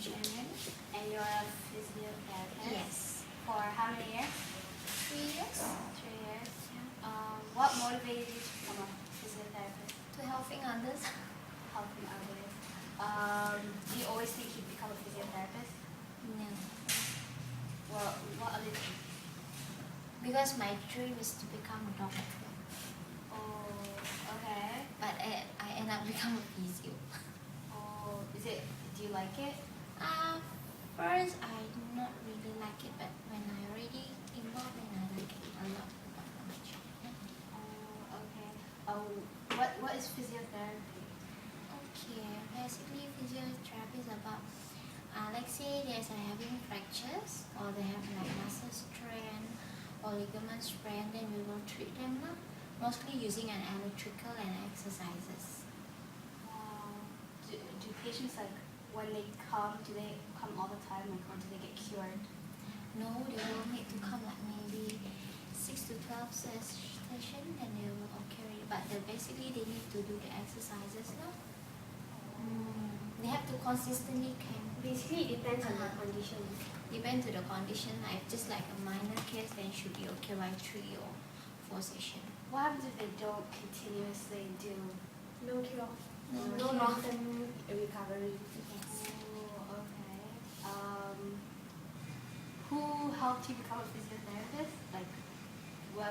Sharon. And you're a physiotherapist? Yes. For how many years? 3 years. 3 years. Yeah. What motivated you to become a physiotherapist? To helping others. Helping others. Do you always think you'd become a physiotherapist? No. Well, what other things? Because my dream is to become a doctor. Oh, okay. But I end up becoming a physio. Oh, do you like it? First I not really like it, but when I already involved, then I like it a lot. Oh, okay. What is physiotherapy? Okay, basically physiotherapy is about, let's say there's having fractures or they have like muscle strain or ligament strain, then we will treat them mostly using an electrical and exercises. Do patients, like, when they come, do they come all the time, like, or do they get cured? No, they will need to come like maybe 6 to 12 session, then they will okay already. But basically they need to do the exercises now. They have to consistently come. Basically, it depends on the condition. Depend to the condition. Like just like a minor case, then should be okay by 3 or 4 sessions. What happens if they don't continuously do? No cure. No long-term recovery. Yes. Oh, okay. Who helped you become a physiotherapist? Like, how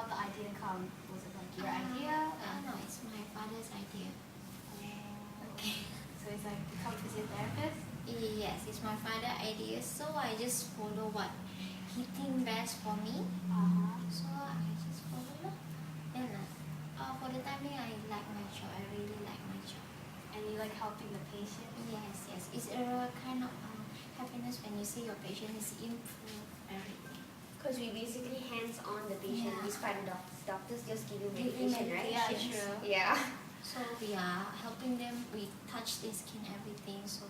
did the idea come? Was it like your idea? No, it's my father's idea. Okay. So it's like become a physiotherapist? Yes, it's my father's idea. So I just follow what he thinks best for me. So I just follow. Then for the time being, I like my job. I really like my job. And you like helping the patient? Yes. It's a kind of happiness when you see your patient is improve everything. Because we basically hands-on the patient. Yeah. Despite doctors just give you Giving medication, right? Yeah, medications. true. Yeah. So we are helping them. We touch their skin, everything. So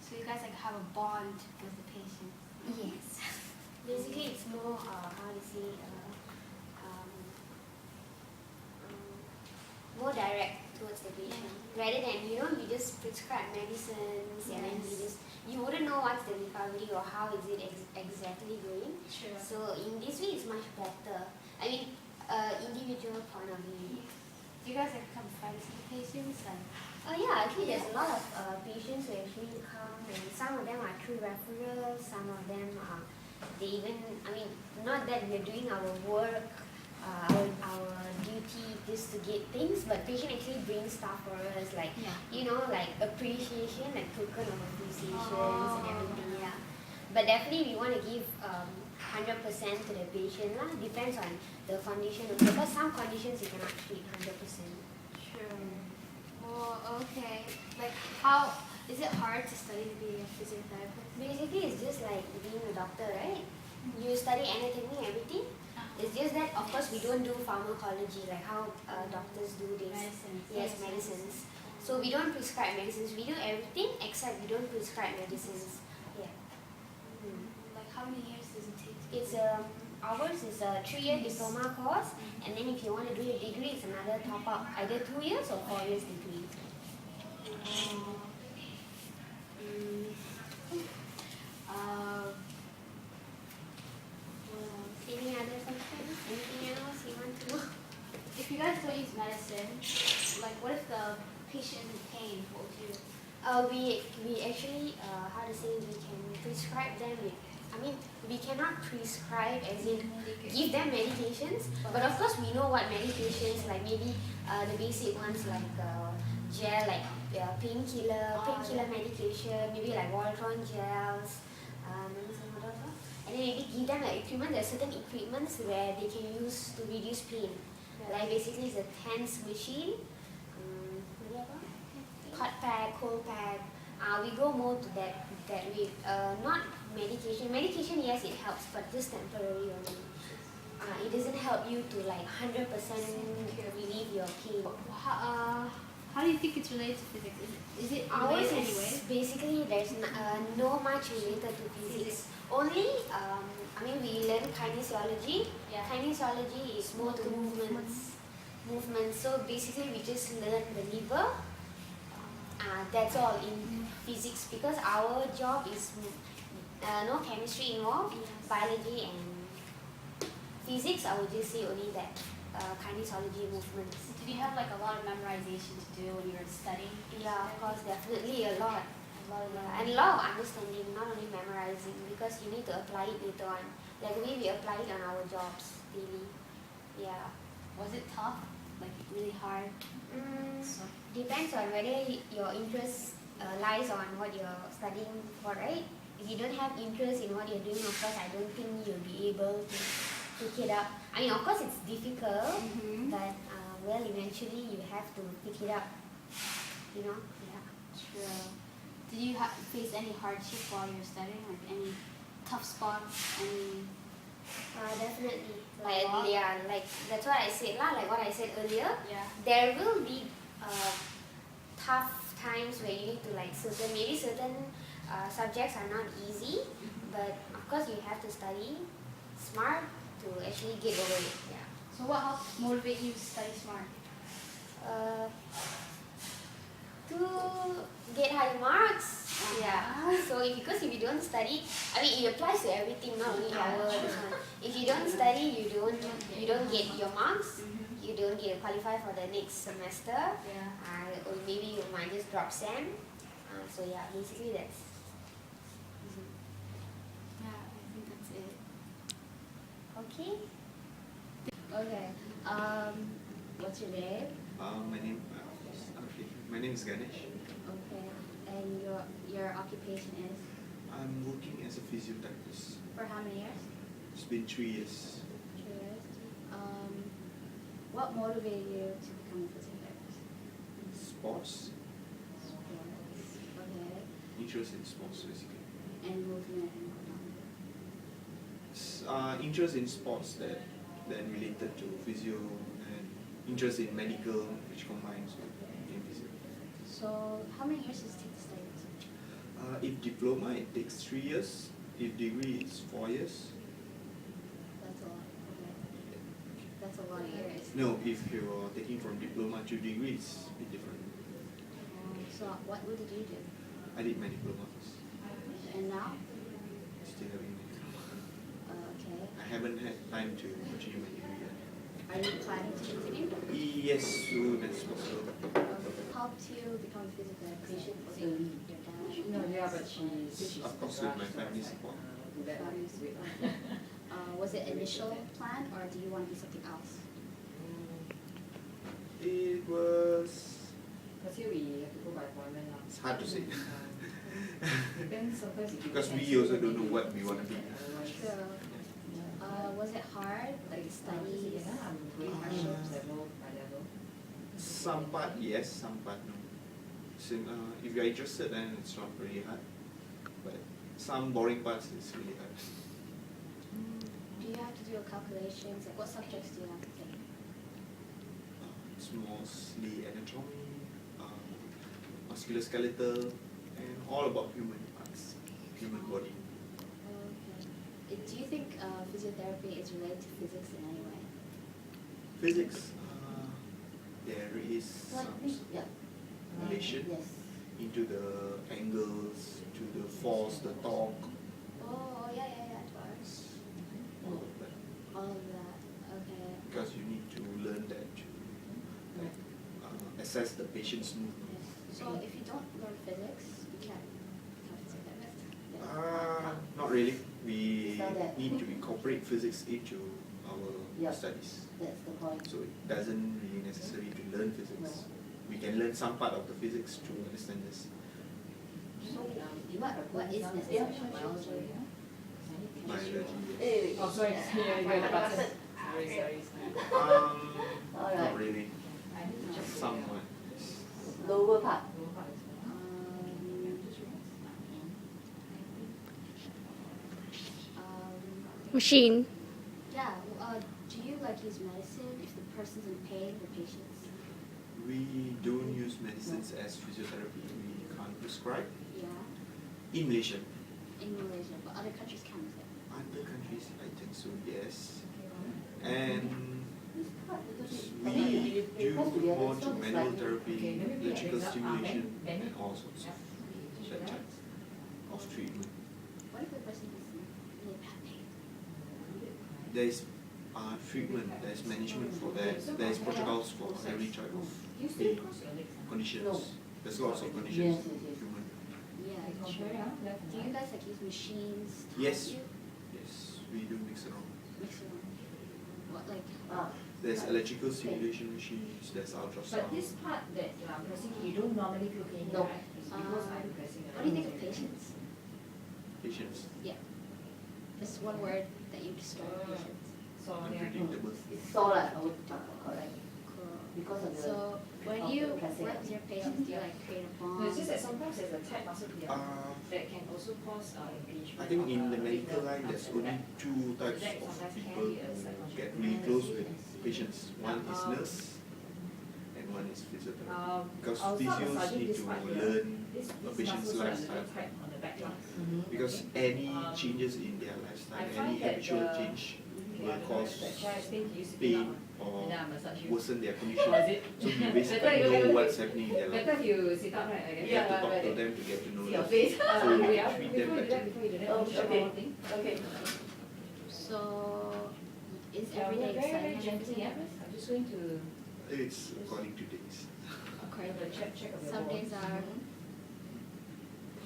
So you guys like have a bond with the patient? yes. Basically, it's more, how to say, more direct towards the patient. Rather than, you just prescribe medicines and then you wouldn't know what's the recovery or how is it exactly going. Sure. So in this way, it's much better. I mean, individual point of view. Do you guys like become friends with the patients? Yeah, actually there's a lot of patients who actually come, and some of them are through referrals, some of them they even, not that we're doing our work, our duty just to get things, but patient actually brings stuff for us, like, like appreciation, like token of appreciations and everything, yeah. But definitely we want to give 100% to the patient, depends on the condition, because some conditions you cannot treat 100%. Sure. Oh, okay. Like, how is it hard to study to be a physiotherapist? Basically, it's just like being a doctor, right? You study anatomy, everything. It's just that, of course, we don't do pharmacology, like how doctors do this. Medicines. Yes, medicines. So we don't prescribe medicines. We do everything except we don't prescribe medicines. Yeah. Like, how many years does it take? It's ours is a 3-year diploma course, and then if you want to do a degree, it's another top up, either 2 years or 4 years degree. Any other questions? Anything else you want to know? If you guys don't use medicine, like, what if the patient is in pain? What would you do? We actually, how to say, we can prescribe them. We cannot prescribe as in give them medications, but of course we know what medications, like maybe the basic ones like gel, like painkiller medication, maybe like Voltron gels, and then maybe give them like equipment. There are certain equipments where they can use to reduce pain. Like basically it's a TENS machine, hot pack, cold pack. We go more to that way. Not medication. Medication, yes, it helps, but just temporary only. It doesn't help you to like 100% relieve your pain. How do you think it's related to physics? Is it Ours related is anyway? basically there's no much related to physics. Only, we learn kinesiology. Yeah. Kinesiology is more to movements. So basically we just learn the liver. That's all. In physics, because our job is no chemistry involved, Yes. biology and physics. I would just say only that kinesiology movements. Did you have like a lot of memorization to do when you were studying? Yeah, of course, definitely a lot. A lot of Yeah, and a lot of understanding, not only memorizing, because you need to apply it later on. Like the way we apply it on our jobs daily. Yeah. Was it tough? Like really hard? Depends on whether your interest lies on what you're studying for, right? If you don't have interest in what you're doing, of course, I don't think you'll be able to pick it up. I mean, of course, it's difficult, but well, eventually you have to pick it up. You know? Yeah. True. Did you face any hardship while you were studying? Like any tough spots? Any? Definitely. Like yeah, like that's what I said lah. Like what I said earlier. Yeah. There will be tough times where you need to like certain subjects are not easy, but of course you have to study smart to actually get over it. Yeah. So what helped motivate you to study smart? To get high marks. Yeah. So because if you don't study, I mean it applies to everything, not only our this one. If you don't study, you don't get your marks. You don't get qualify for the next semester. Yeah. Or maybe you might just drop SEM. So yeah, basically that's. Yeah, I think that's it. Okay. Okay. What's your name? My name is Ganesh. Okay. And your occupation is? I'm working as a physiotherapist. For how many years? It's been 3 years. 3 years. What motivated you to become a physiotherapist? Sports, Sports. Okay. interest in sports basically. And movement and whatnot. Interest in sports that related to physio, and interest in medical, which combines with physio. So how many years does it take to study this? If diploma, it takes 3 years. If degree, it's 4 years. That's a lot. Okay. That's a lot of years. No, if you're taking from diploma to degree, it's a bit different. So what did you do? I did my diploma first. And now? Still having my diploma. Okay. I haven't had time to continue my degree yet. Are you planning to continue? Yes, soon as possible. Helped you become a physiotherapist? Was it your dad? No, yeah, but she's Of course, with my family support. Was it initial plan or do you want to be something else? It was. Because here we have to go by appointment now. It's hard to say. Depends sometimes if you Because can we see also the don't know video, what we want to be. otherwise- True. Was it hard, like the studies? Yeah, I'm doing hardships? level by level. Some part yes, some part no. So, if you're interested, then it's not really hard. But some boring parts is really hard. Do you have to do calculations? Like what subjects do you have to take? It's mostly anatomy, musculoskeletal, and all about human parts, human body. Okay. Do you think physiotherapy is related to physics in any way? Physics, there is some relation Yes. into the angles, to the force, the torque, Oh, yeah, twice. all of that. All of that, okay. Because you need to learn that to assess the patient's movement. So if you don't learn physics, you can't become a physiotherapist? Not really. We So that- need to incorporate physics into our Yep. studies. That's the point. So it doesn't really necessary to learn physics. We can learn some part of the physics to understand this. So, What is necessary for biology? Biology. Oh, sorry. Sorry. Alright. Not really. Somewhat. Lower part. Machine. Yeah, do you like use medicine if the person's in pain, the patient's? We don't use medicines as physiotherapy. We can't prescribe. Yeah, In Malaysia. in Malaysia, but other countries can, is it? Other countries, I think so, yes. Okay. And we do more to manual therapy, electrical stimulation, and all sorts of that. of treatment. What if the person is really bad pain? There is treatment, there is management for that, there is protocols for every type of pain conditions. There's lots of conditions. Yes. Human. Yeah, sure. Do you guys like use machines? to Yes. help you? Yes, we do mix around. Mix around. What like? There's electrical stimulation machines, there's ultrasound. But this part that you are pressing, you don't normally feel pain, No. right? It's because I'm pressing. What do you think of patience? Patients, Yeah. Just one word that you describe patience. So they are unpredictable. It's so like, correct. Cool. Because of the. So when of you the pressing. work with your patients, do you like create a bond? No, it's just that sometimes there's a tight muscle here Uh, that can also cause impingement. I think of, in the with medical line, there's only back. two types That of sometimes can people be a who psychological get really problem. close with patients. One is nurse and one is physiotherapist. Because I'll start physios massaging need this to part here. learn This a patient's muscles are a lifestyle. little tight on the back line. Because any changes in their I lifestyle, find any that habitual the- change Okay, will I don't know cause if that chair is pain, you sit pain down, or and then I massage you. worsen their Oh, condition. is it? So we Better basically you- know what's happening in their life. Better if you sit up, right? I guess. We have to talk to them to get to know See your them. face. So we Wait, can treat them before you do that, better. before you do that, Oh, let me show okay. one thing. Okay. So is Yeah, every we're day very, very exciting? gently, yeah. I'm just going to It's according to days. Okay. have a check of your Some bones. days are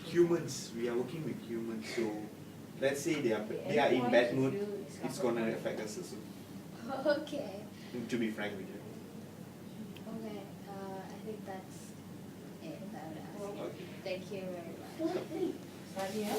Humans, we are working with humans, so let's say they are in bad mood, it's gonna affect us also. okay. To be frank with you. Okay. I think that's it that I would ask. Okay. Thank you very much. Slightly, yeah.